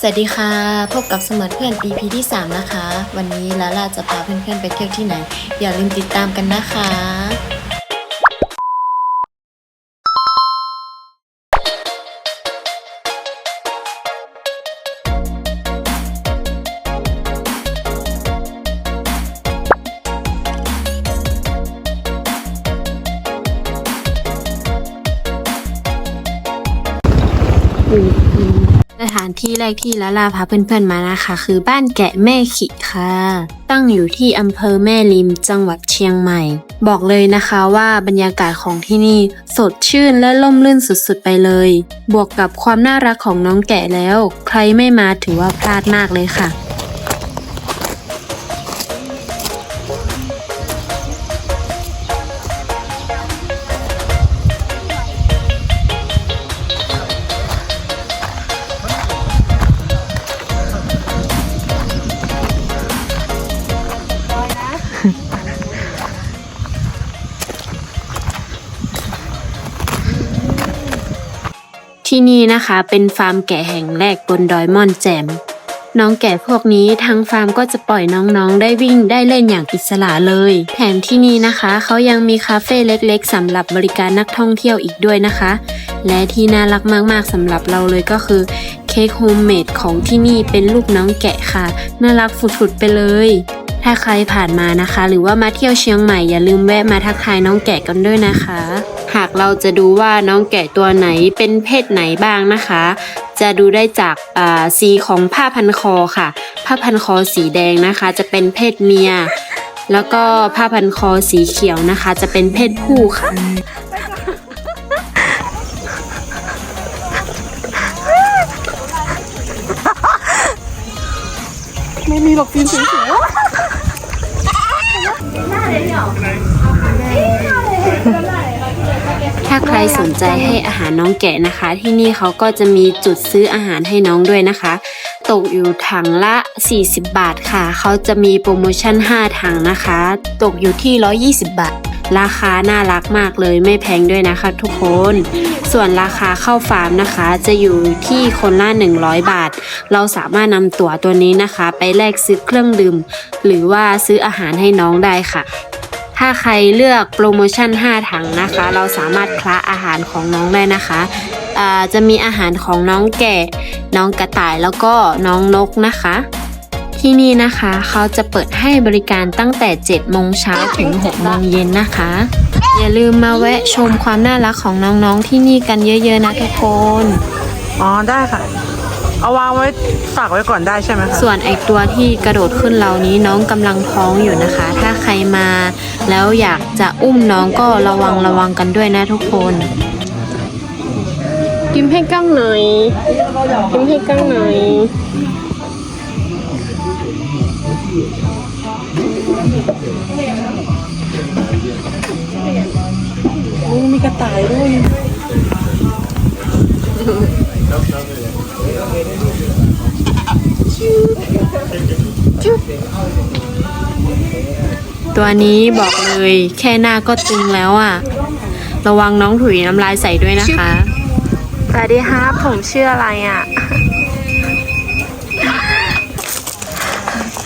สวัสดีค่ะพบกับเสมือนเพื่อน EP ที่ 3 นะคะ วันนี้ลาล่าจะพาเพื่อนๆไปเที่ยวที่ไหนอย่าลืมติดตามกันนะคะสถานที่แรกที่ลาลาพาเพื่อนๆมานะคะคือบ้านแกะแม่ขิค่ะตั้งอยู่ที่อำเภอแม่ริมจังหวัดเชียงใหม่บอกเลยนะคะว่าบรรยากาศของที่นี่สดชื่นและร่มรื่นสุดๆไปเลยบวกกับความน่ารักของน้องแกะแล้วใครไม่มาถือว่าพลาดมากเลยค่ะที่นี่นะคะเป็นฟาร์มแกะแห่งแรกบนดอยม่อนแจ่มน้องแกะพวกนี้ทางฟาร์มก็จะปล่อยน้องๆได้วิ่งได้เล่นอย่างอิสระเลยแถมที่นี่นะคะเขายังมีคาเฟ่เล็กๆสำหรับบริการนักท่องเที่ยวอีกด้วยนะคะและที่น่ารักมากๆสำหรับเราเลยก็คือเค้กโฮมเมดของที่นี่เป็นรูปน้องแกะค่ะน่ารักฝุดๆไปเลยถ้าใครผ่านมานะคะหรือว่ามาเที่ยวเชียงใหม่อย่าลืมแวะมาทักทายน้องแกะกันด้วยนะคะหากเราจะดูว่าน้องแกะตัวไหนเป็นเพศไหนบ้างนะคะจะดูได้จากสีของผ้าพันคอค่ะผ้าพันคอสีแดงนะคะจะเป็นเพศเมียแล้วก็ผ้าพันคอสีเขียวนะคะจะเป็นเพศผู้ค่ะไม่มีหรอกฟิล์มเสียถ้าใครสนใจให้อาหารน้องแกะนะคะที่นี่เขาก็จะมีจุดซื้ออาหารให้น้องด้วยนะคะตกอยู่ถังละ40 บาทค่ะเขาจะมีโปรโมชั่น5ถังนะคะตกอยู่ที่120 บาทราคาน่ารักมากเลยไม่แพงด้วยนะคะทุกคนส่วนราคาเข้าฟาร์มนะคะจะอยู่ที่คนละ100 บาทเราสามารถนำตั๋วตัวนี้นะคะไปแลกซื้อเครื่องดื่มหรือว่าซื้ออาหารให้น้องได้ค่ะถ้าใครเลือกโปรโมชั่น5ถังนะคะเราสามารถคละอาหารของน้องได้นะคะจะมีอาหารของน้องแกะน้องกระต่ายแล้วก็น้องนกนะคะที่นี่นะคะเขาจะเปิดให้บริการตั้งแต่7 โมงเช้าถึง6 โมงเย็นนะคะอย่าลืมมาแวะชมความน่ารักของน้องๆที่นี่กันเยอะๆนะทุกคนอ๋อได้ค่ะเอาวางไว้ฝากไว้ก่อนได้ใช่ไหมคะส่วนไอตัวที่กระโดดขึ้นเรานี้น้องกำลังท้องอยู่นะคะถ้าใครมาแล้วอยากจะอุ้มน้องก็ระวังกันด้วยนะทุกคนยิ้มให้กล้องหน่อยยิ้มให้กล้องหน่อยโอ้มีกระต่ายด้วยตัวนี้บอกเลยแค่หน้าก็ตึงแล้วอ่ะระวังน้องถุยน้ำลายใส่ด้วยนะคะสวัสดีครับผมชื่ออะไรอ่ะ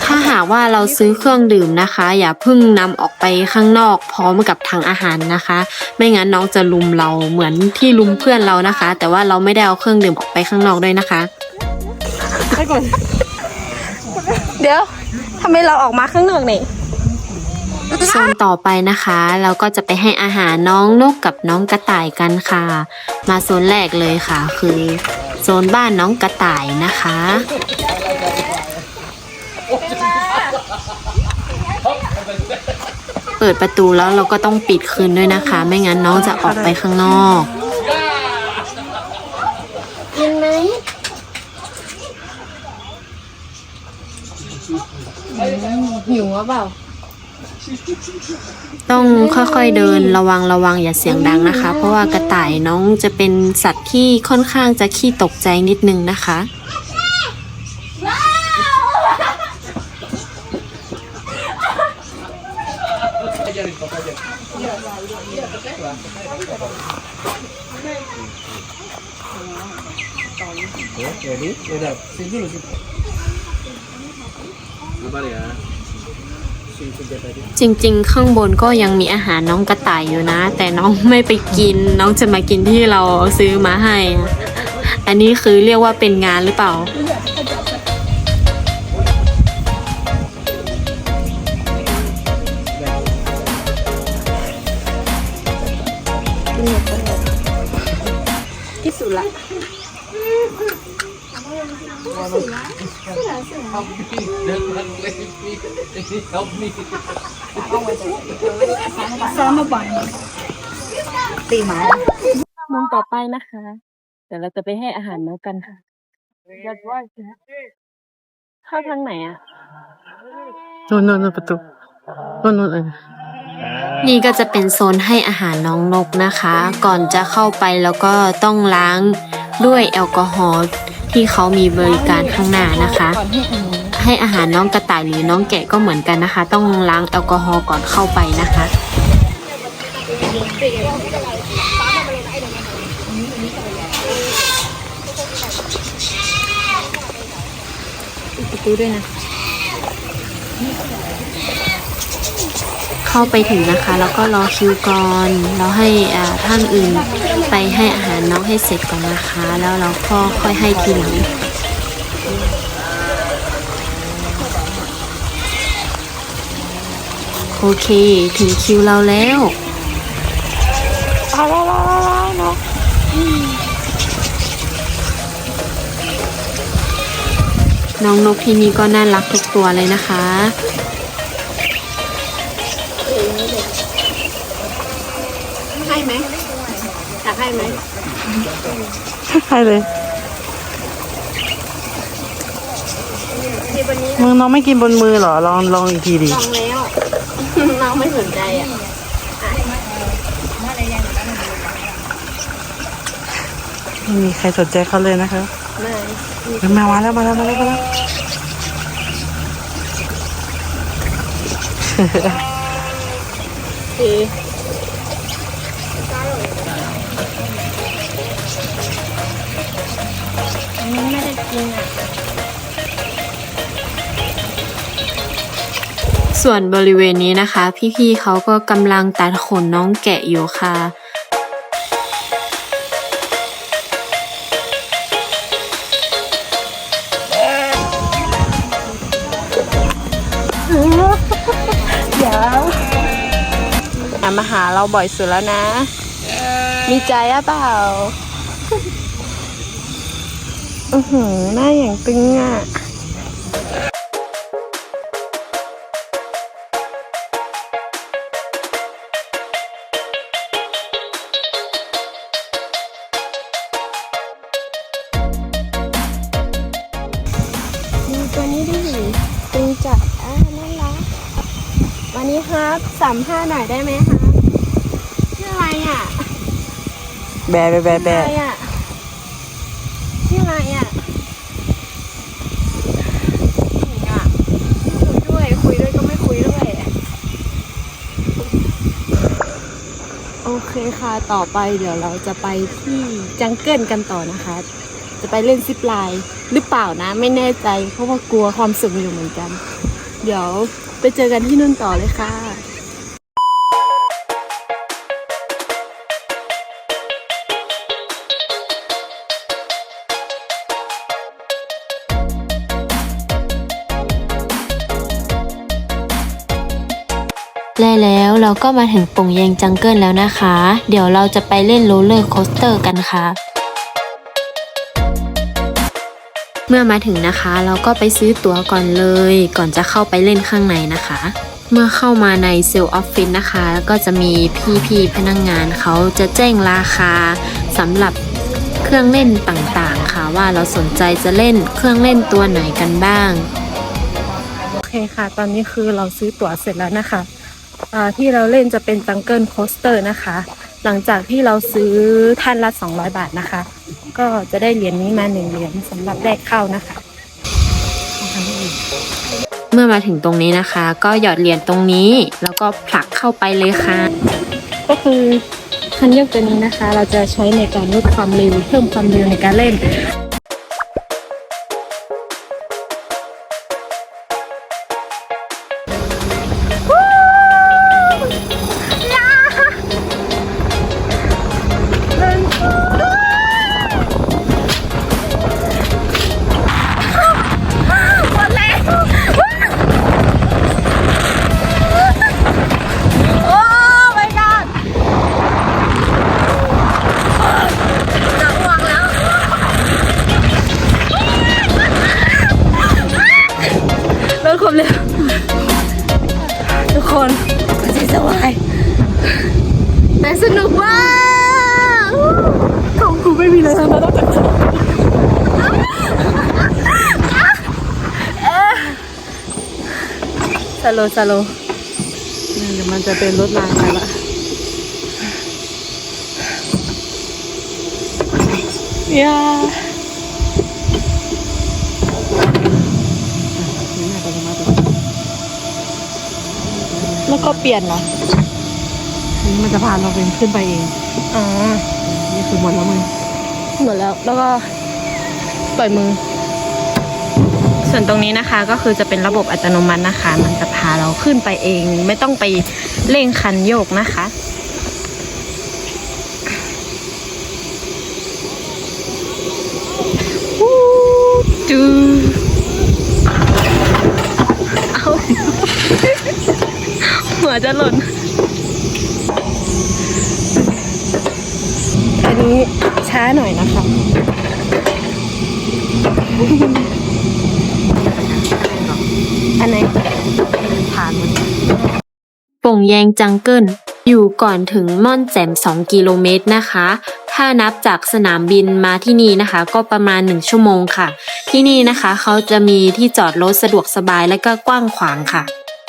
ถ้าหากว่าเราซื้อเครื่องดื่มนะคะอย่าเพิ่งนำออกไปข้างนอกพร้อมกับถังอาหารนะคะไม่งั้นน้องจะลุมเราเหมือนที่ลุมเพื่อนเรานะคะแต่ว่าเราไม่ได้เอาเครื่องดื่มออกไปข้างนอกด้วยนะคะให้ก่อนเดี๋ยวทำไมเราออกมาข้างนอกนี่โซนต่อไปนะคะเราก็จะไปให้อาหารน้องนกกับน้องกระต่ายกันค่ะมาโซนแรกเลยค่ะคือโซนบ้านน้องกระต่ายนะคะเปิดประตูแล้วเราก็ต้องปิดคืนด้วยนะคะไม่งั้นน้องจะออกไปข้างนอกกินไหมหิวเปล่าต้องค่อยๆเดินระวังอย่าเสียงดังนะคะเพราะว่ากระต่ายน้องจะเป็นสัตว์ที่ค่อนข้างจะขี้ตกใจนิดนึงนะคะ จริงๆข้างบนก็ยังมีอาหารน้องกระต่ายอยู่นะ แต่น้องไม่ไปกินน้องจะมากินที่เราซื้อมาให้อะอันนี้คือเรียกว่าเป็นงานหรือเปล่า ที่สุดละ ซ้อมมาบ่อยตีหมามุมต่อไปนะคะเดี๋ยวเราจะไปให้อาหารนกกันค่ะเข้าทางไหนอ่ะ นู่นประตูนู่นนี่ก็จะเป็นโซนให้อาหารน้องนกนะคะ ก่อนจะเข้าไปแล้วก็ต้องล้างด้วยแอลกอฮอล์ที่เขามีบริการข้างหน้านะคะ ให้อาหารน้องกระต่ายหรือน้องแกะก็เหมือนกันนะคะ ต้องล้างแอลกอฮอล์ก่อนเข้าไปนะคะประตูด้วยนะเข้าไปถึงนะคะแล้วก็รอคิวก่อนเราให้ท่านอื่นไปให้อาหารน้องให้เสร็จก่อนนะคะแล้วเราก็ค่อยให้ทีหลังโอเคถึงคิวเราแล้วน้องนกที่นี่ก็น่ารักทุกตัวเลยนะคะให้ไหมอยากให้ไหมให้เลยมึงน้องไม่กินบนมือเหรอลองอีกทีดิลองแล้วน้องไม่สนใจอ่ะไม่มีใครสนใจเขาเลยนะคะไม่มาแล้วไม่ได้กินอ่ะส่วนบริเวณนี้นะคะ พี่ๆเขาก็กำลังตัดขนน้องแกะอยู่ค่ะมาหาเราบ่อยสุดแล้วนะ มีใจอะเปล่าหน้าอย่างตึงอ่ะดูตัวนี้ดิตึงจัดน่ารักวันนี้ครับ35หน่อยได้ไหมคะชื่ออะไรอ่ะแบชื่ออะไรอ่ะคุยด้วยก็ไม่คุยด้วยโอเคค่ะต่อไปเดี๋ยวเราจะไปที่จังเกิลกันต่อนะคะจะไปเล่นซิปไลน์หรือเปล่านะไม่แน่ใจเพราะว่ากลัวความสูงอยู่เหมือนกันเดี๋ยวไปเจอกันที่นู่นต่อเลยค่ะแล้วเราก็มาถึงป่งเยงจังเกิลแล้วนะคะเดี๋ยวเราจะไปเล่นโรลเลอร์โคสเตอร์กันค่ะเมื่อมาถึงนะคะเราก็ไปซื้อตั๋วก่อนเลยก่อนจะเข้าไปเล่นข้างในนะคะเมื่อเข้ามาในเซลล์ออฟฟิศนะคะก็จะมีพี่พนักงานเขาจะแจ้งราคาสำหรับเครื่องเล่นต่างๆค่ะว่าเราสนใจจะเล่นเครื่องเล่นตัวไหนกันบ้างโอเคค่ะตอนนี้คือเราซื้อตั๋วเสร็จแล้วนะคะที่เราเล่นจะเป็นจังเกิลโคสเตอร์นะคะหลังจากที่เราซื้อท่านละ200 บาทนะคะก็จะได้เหรียญนี้มา1 เหรียญสำหรับแรกเข้านะคะเมื่อมาถึงตรงนี้นะคะก็หยอดเหรียญตรงนี้แล้วก็ผลักเข้าไปเลยค่ะก็คือคันโยกตัวนี้นะคะเราจะใช้ในการลดความเร็วเพิ่มความเร็วในการเล่น เลย ทุกคนจะสบายแต่สนุกมากของกูไม่มีเลยนะนอกจากสโลสโล เดี๋ยวมันจะเป็นรถรางไปละยาแล้วก็เปลี่ยนเหรอ นี่มันจะพาเราเป็นขึ้นไปเอง อ๋อ นี่คือหมดแล้วมึง หมดแล้ว แล้วก็ปล่อยมือ ส่วนตรงนี้นะคะก็คือจะเป็นระบบอัตโนมัตินะคะ มันจะพาเราขึ้นไปเอง ไม่ต้องไปเร่งคันโยกนะคะจูเอา หัวจะหล่น อันนี้ช้าหน่อยนะคะ อันไหน ผ่านมัน โป่งแยงจังเกิลอยู่ก่อนถึงม่อนแจ่ม2 กิโลเมตรนะคะ ถ้านับจากสนามบินมาที่นี่นะคะ ก็ประมาณ1 ชั่วโมงค่ะ ที่นี่นะคะเขาจะมีที่จอดรถสะดวกสบายและก็กว้างขวางค่ะ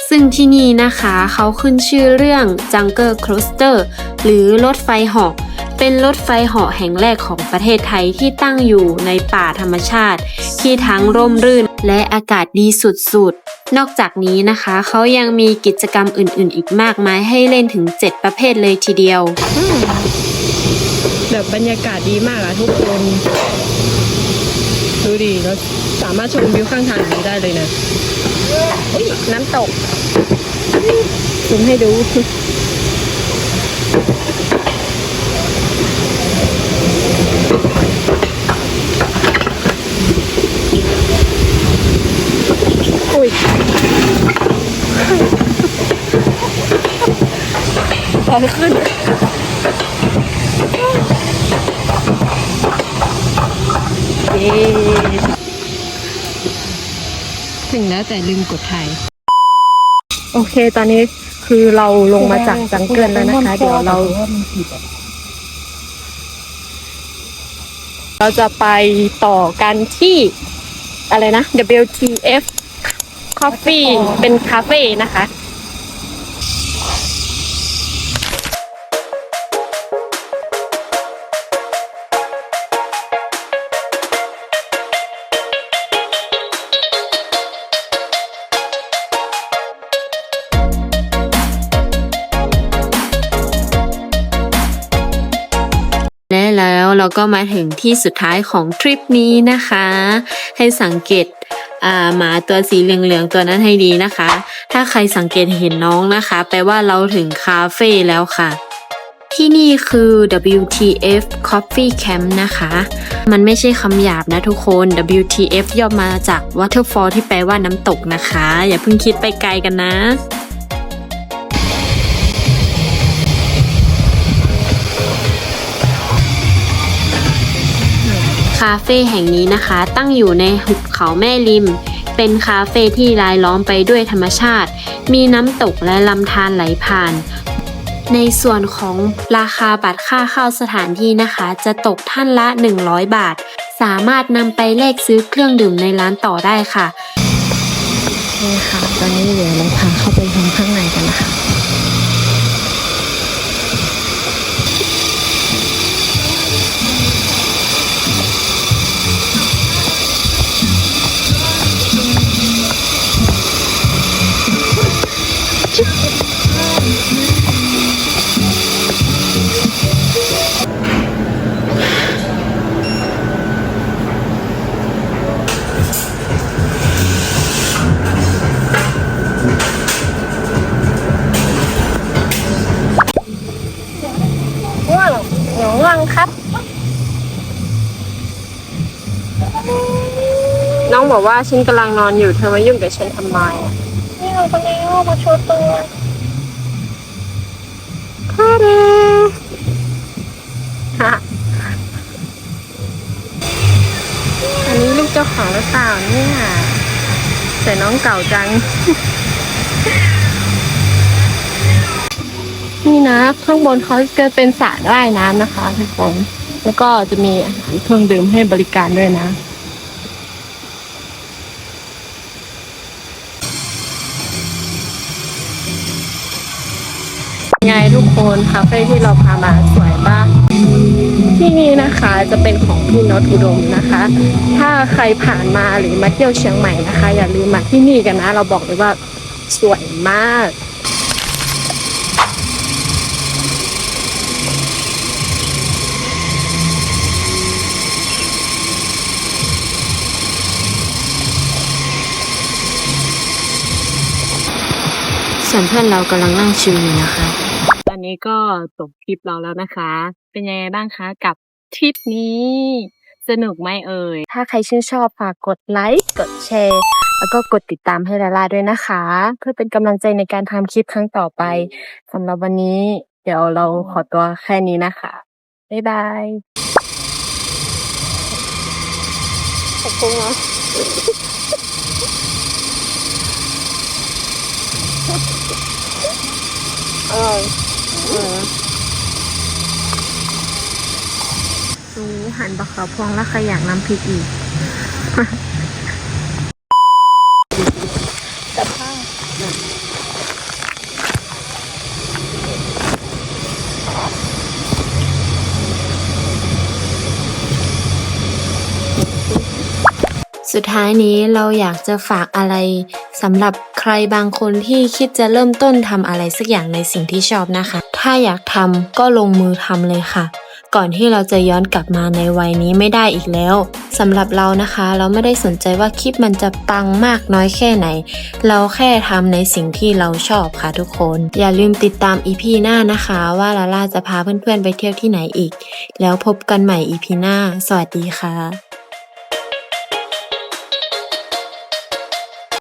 ซึ่งที่นี่นะคะเขาขึ้นชื่อเรื่อง Jungle Coaster หรือรถไฟเหาะ เป็นรถไฟเหาะแห่งแรกของประเทศไทยที่ตั้งอยู่ในป่าธรรมชาติ ที่ทั้งร่มรื่นและอากาศดีสุดๆ นอกจากนี้นะคะเขายังมีกิจกรรมอื่นๆ อีกมากมายให้เล่นถึง 7 ประเภทเลยทีเดียว แบบบรรยากาศดีมากอะทุกคน ดูดิเราสามารถชมวิวข้างทางอย่างนี้ได้เลยนะอุ๊ยน้ำตกซูมให้ดู อุ้ยถอยขึ้น เย้ถึงแล้วแต่ลืมกดถ่าย โอเค ตอนนี้คือเราลงมาจากจังเกิลแล้วนะคะ เดี๋ยวเราจะไปต่อกันที่อะไรนะ WTF Coffee เป็นคาเฟ่นะคะ และแล้วเราก็มาถึงที่สุดท้ายของทริปนี้นะคะ ให้สังเกตหมาตัวสีเหลืองๆตัวนั้นให้ดีนะคะ ถ้าใครสังเกตเห็นน้องนะคะ แปลว่าเราถึงคาเฟ่แล้วค่ะ ที่นี่คือ WTF Coffee Camp นะคะ มันไม่ใช่คำหยาบนะทุกคน WTF ย่อมาจาก Waterfall ที่แปลว่าน้ำตกนะคะ อย่าเพิ่งคิดไปไกลกันนะ คาเฟ่แห่งนี้นะคะตั้งอยู่ในหุบเขาแม่ริม เป็นคาเฟ่ที่รายล้อมไปด้วยธรรมชาติ มีน้ำตกและลำธารไหลผ่าน ในส่วนของราคาบัตรค่าเข้าสถานที่นะคะ จะตกท่านละ100 บาท สามารถนำไปแลกซื้อเครื่องดื่มในร้านต่อได้ค่ะนี่ค่ะตอนนี้เดี๋ยวเราพาเข้าไปชมข้างในกันนะคะ ง่วงครับ น้องบอกว่าฉันกำลังนอนอยู่เธอมายุ่งกับฉันทำไมนี่เราคนนี้มาโชว์ตัวค่ะเด้ฮะอันนี้ลูกเจ้าของหรือเปล่าเนี่ย แต่น้องเก่าจัง นี่นะข้างบนเขาจะเป็นสระว่ายน้ำนะคะทุกคนแล้วก็จะมีอาหารเครื่องดื่มให้บริการด้วยนะไงทุกคนคาเฟ่ที่เราพามาสวยมากที่นี่นะคะจะเป็นของพี่โนตอุดมนะคะ ถ้าใครผ่านมาหรือมาเที่ยวเชียงใหม่นะคะ อย่าลืมมาที่นี่กันนะ เราบอกเลยว่าสวยมาก ส่วนเพื่อนเรากำลังนั่งชิลอยู่นะคะ ตอนนี้ก็จบคลิปเราแล้วนะคะ เป็นยังไงบ้างคะกับทริปนี้ สนุกไหมเอ่ย ถ้าใครชื่นชอบฝากกดไลค์ กดแชร์ แล้วก็กดติดตามให้ลาลาด้วยนะคะ เพื่อเป็นกำลังใจในการทำคลิปครั้งต่อไป สำหรับวันนี้เดี๋ยวเราขอตัวแค่นี้นะคะ บ๊ายบาย ขอบคุณนะอร่อยหั่นบะขาวพวงแล้วใครอยากน้ำพริกอีก แต่ผ้า สุดท้ายนี้เราอยากจะฝากอะไรสำหรับใครบางคนที่คิดจะเริ่มต้นทำอะไรสักอย่างในสิ่งที่ชอบนะคะ ถ้าอยากทำก็ลงมือทำเลยค่ะ ก่อนที่เราจะย้อนกลับมาในวัยนี้ไม่ได้อีกแล้วสำหรับเรานะคะ เราไม่ได้สนใจว่าคลิปมันจะปังมากน้อยแค่ไหน เราแค่ทำในสิ่งที่เราชอบค่ะทุกคน อย่าลืมติดตาม EP หน้านะคะว่าลาล่าจะพาเพื่อนๆไปเที่ยวที่ไหนอีก แล้วพบกันใหม่ EP หน้าสวัสดีค่ะ